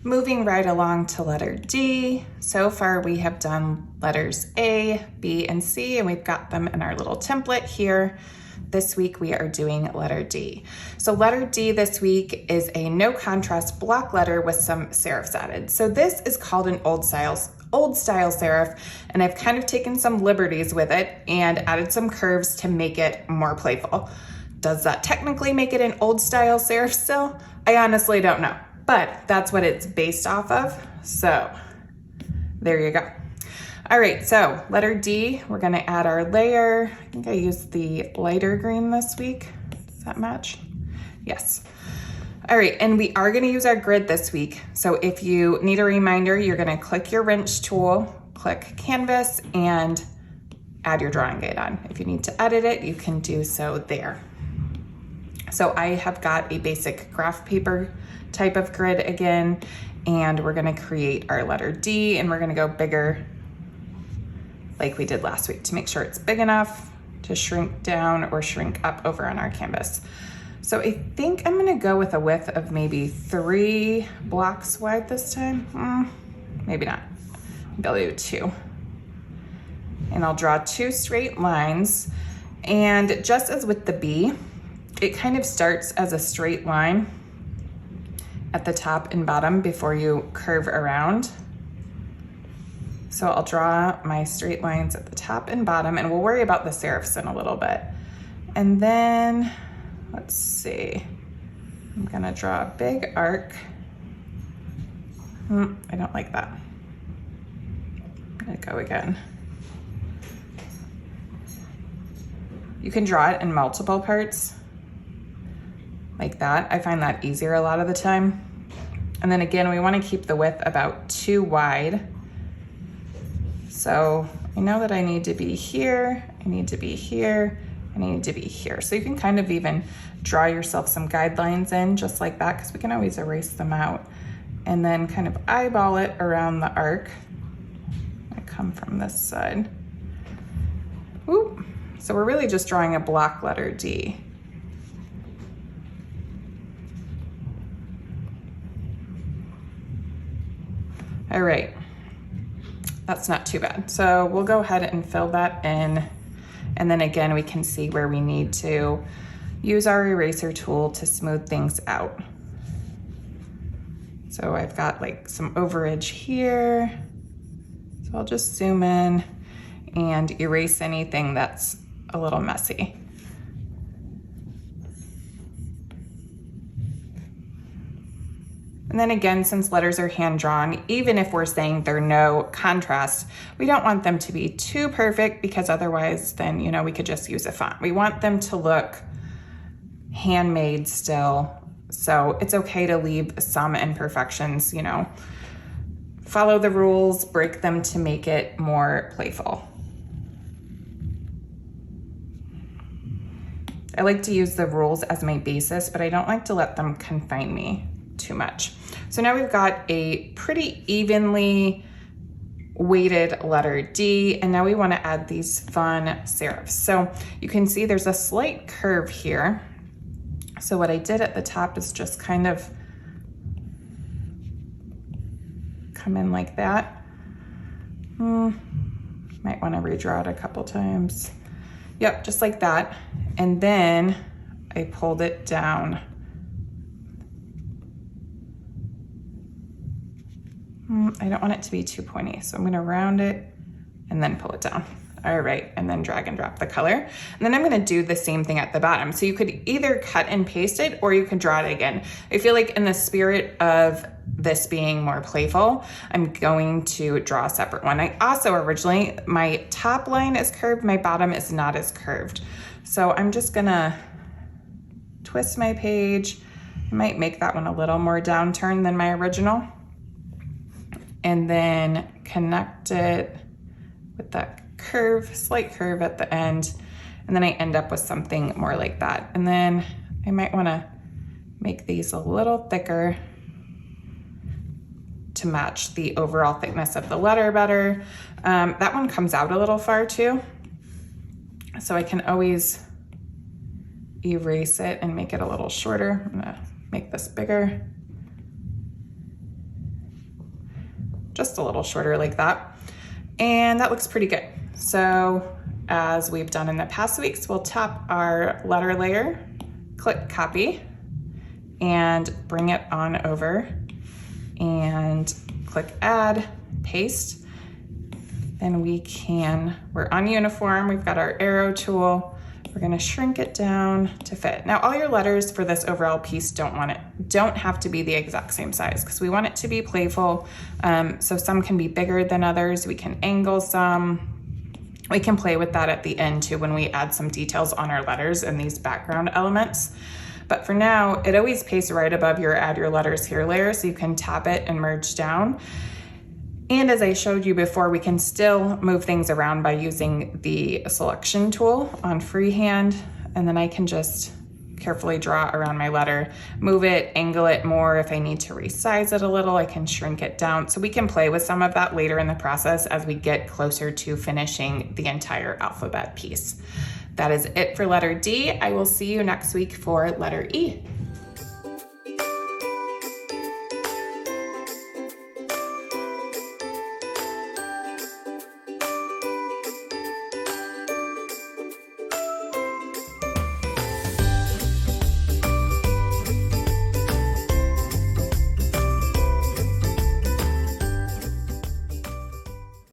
Moving right along to letter D. So far we have done letters A, B, and C, and we've got them in our little template here. This week we are doing letter D. So letter D this week is a no contrast block letter with some serifs added. So this is called an old style serif, and I've kind of taken some liberties with it and added some curves to make it more playful. Does that technically make it an old style serif still? I honestly don't know, but that's what it's based off of. So there you go. All right, so letter D, we're gonna add our layer. I think I used the lighter green this week. Does that match? Yes. All right, and we are gonna use our grid this week. So if you need a reminder, you're gonna click your wrench tool, click canvas, and add your drawing guide on. If you need to edit it, you can do so there. So I have got a basic graph paper type of grid again, and we're gonna create our letter D, and we're gonna go bigger like we did last week to make sure it's big enough to shrink down or shrink up over on our canvas. So I think I'm gonna go with a width of maybe 3 blocks wide this time. Maybe not, maybe I'll do 2. And I'll draw 2 straight lines. And just as with the B, it kind of starts as a straight line at the top and bottom before you curve around. So I'll draw my straight lines at the top and bottom, and we'll worry about the serifs in a little bit. And then, let's see, I'm gonna draw a big arc. I don't like that. I'm gonna go again. You can draw it in multiple parts, like that. I find that easier a lot of the time. And then again, we wanna keep the width about 2 wide. So I know that I need to be here, I need to be here, and I need to be here. So you can kind of even draw yourself some guidelines in just like that, because we can always erase them out. And then kind of eyeball it around the arc. I come from this side. Ooh. So we're really just drawing a block letter D. All right. That's not too bad. So we'll go ahead and fill that in. And then again, we can see where we need to use our eraser tool to smooth things out. So I've got like some overage here. So I'll just zoom in and erase anything that's a little messy. And then again, since letters are hand-drawn, even if we're saying they're no contrast, we don't want them to be too perfect, because otherwise then, you know, we could just use a font. We want them to look handmade still. So it's okay to leave some imperfections, you know. Follow the rules, break them to make it more playful. I like to use the rules as my basis, but I don't like to let them confine me too much. So now we've got a pretty evenly weighted letter D, and now we want to add these fun serifs. So you can see there's a slight curve here. So what I did at the top is just kind of come in like that. Might want to redraw it a couple times. Yep, just like that. And then I pulled it down. I don't want it to be too pointy, so I'm gonna round it and then pull it down. All right, and then drag and drop the color. And then I'm gonna do the same thing at the bottom. So you could either cut and paste it, or you could draw it again. I feel like in the spirit of this being more playful, I'm going to draw a separate one. I also originally, my top line is curved, my bottom is not as curved. So I'm just gonna twist my page. I might make that one a little more downturned than my original. And then connect it with that curve, slight curve at the end. And then I end up with something more like that. And then I might wanna make these a little thicker to match the overall thickness of the letter better. That one comes out a little far too. So I can always erase it and make it a little shorter. I'm gonna make this bigger. just a little shorter like that. And that looks pretty good. So as we've done in the past weeks, we'll tap our letter layer, click copy, and bring it on over and click add, paste. Then we're on uniform, we've got our arrow tool. We're gonna shrink it down to fit. Now all your letters for this overall piece don't have to be the exact same size because we want it to be playful. So some can be bigger than others. We can angle some. We can play with that at the end too when we add some details on our letters and these background elements. But for now, it always pastes right above your add your letters here layer, so you can tap it and merge down. And as I showed you before, we can still move things around by using the selection tool on freehand, and then I can just carefully draw around my letter, move it, angle it more. If I need to resize it a little, I can shrink it down. So we can play with some of that later in the process as we get closer to finishing the entire alphabet piece. That is it for letter D. I will see you next week for letter E.